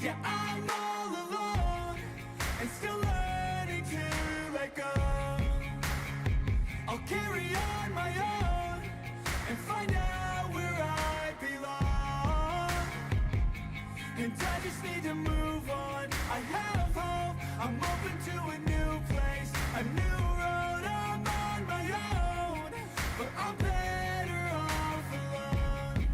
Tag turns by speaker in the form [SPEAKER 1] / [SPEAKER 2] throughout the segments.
[SPEAKER 1] Yeah, I'm all alone and still learning to let go. I'll carry on my own and find out where I belong. And I just need to move on. I have hope, I'm open to a new place, a new road. I'm on my own, but I'm better off alone.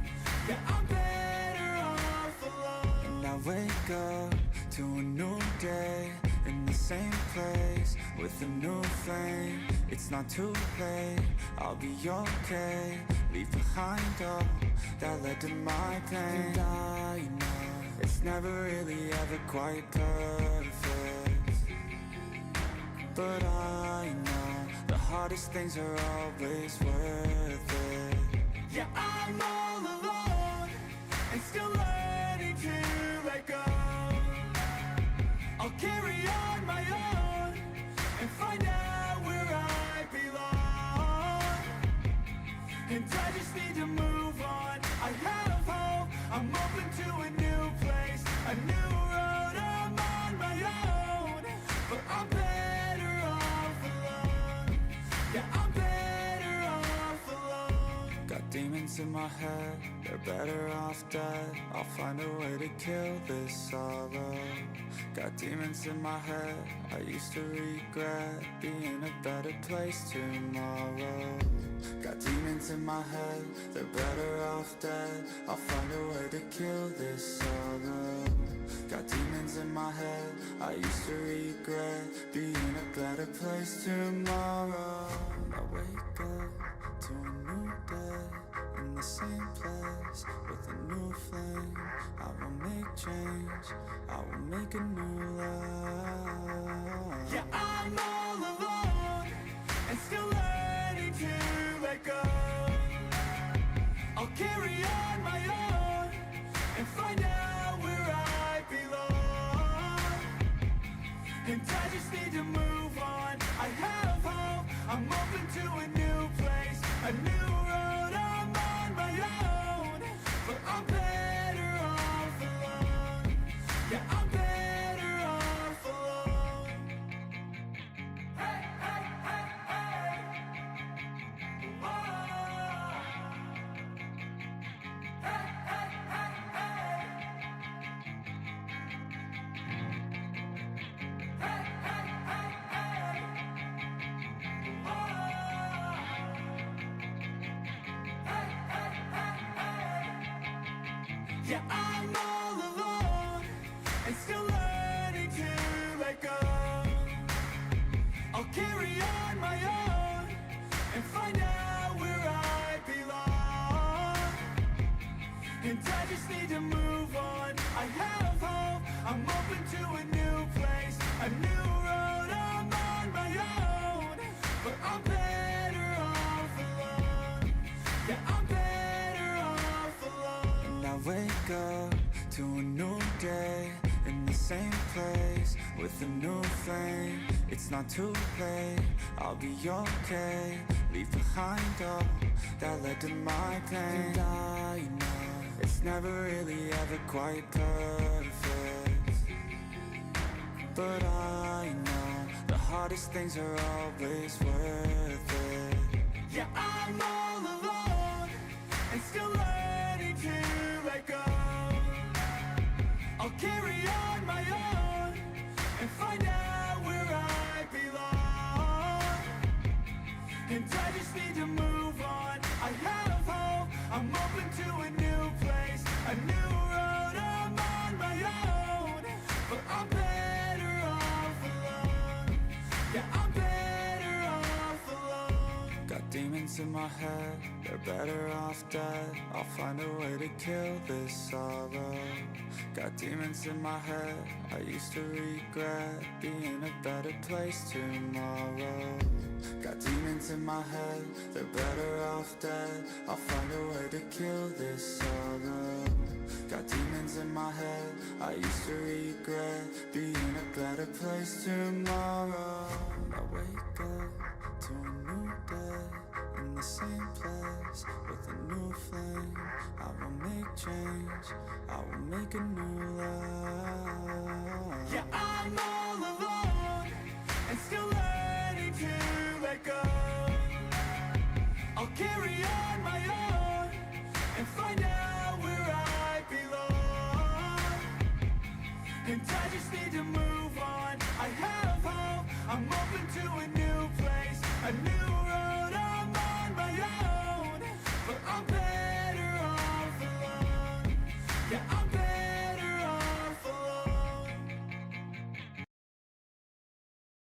[SPEAKER 1] Yeah, I'm better off alone. And I wake up to a new day in the same place with a new flame. It's not too late, I'll be okay. Leave behind all that led to my pain. And I know it's never really ever quite perfect, but I know the hardest things are always worth it. Yeah, I'm all alone and still learning to let go. I'll carry on my own and find out where I belong. And I just need to move on. I have hope, I'm open to a new place, a new road. I'm on my own, but I'm better off alone. Yeah, I'm better off alone. Got demons in my head, they're better off dead. I'll find a way to kill this sorrow. Got demons in my head, I used to regret being a better place tomorrow. Got demons in my head, they're better off dead. I'll find a way to kill this sorrow. Got demons in my head, I used to regret being a better place tomorrow. I wake up to a new day in the same place with a new flame. I will make change, I will make a new life. Yeah, I'm all alone and still learning to let go. I'll carry on my own and find out where I belong. And I just need to move on. I have hope, I'm open to a new place, a new road. I'm on my own, but I'm better off alone. Yeah, I'm better off alone. Hey, hey, hey, hey. Whoa. Hey, hey, hey, hey. Hey, hey, hey, hey. Whoa. Hey, hey, hey, hey. Yeah, I'm all alone and still learning to let go. I'll carry on my own and find out where I belong. And I just need to move on. I have hope, I'm open to a new place, a new road. I'm on my own, but I'm better off alone. Yeah, I'm better off alone. And I wake up to a new day in the same place with a new flame. It's not too late, I'll be okay. Leave behind all that led to my pain. And I know it's never really ever quite perfect, but I know the hardest things are always worth it. Yeah, I'm all alone and still learning to let go. I'll carry on my own and find out where I belong. And I just need to move on. I have hope, I'm open to a new place, a new road. I'm on my own, but I'm better off alone. Yeah, I'm better off alone. Got demons in my head, they're better off dead. I'll find a way to kill this sorrow. Got demons in my head, I used to regret being a better place tomorrow. Got demons in my head, they're better off dead. I'll find a way to kill this sorrow. Got demons in my head, I used to regret being a better place tomorrow. I wake up to a new day in the same place with a new flame. I will make change, I will make a new life. carry on my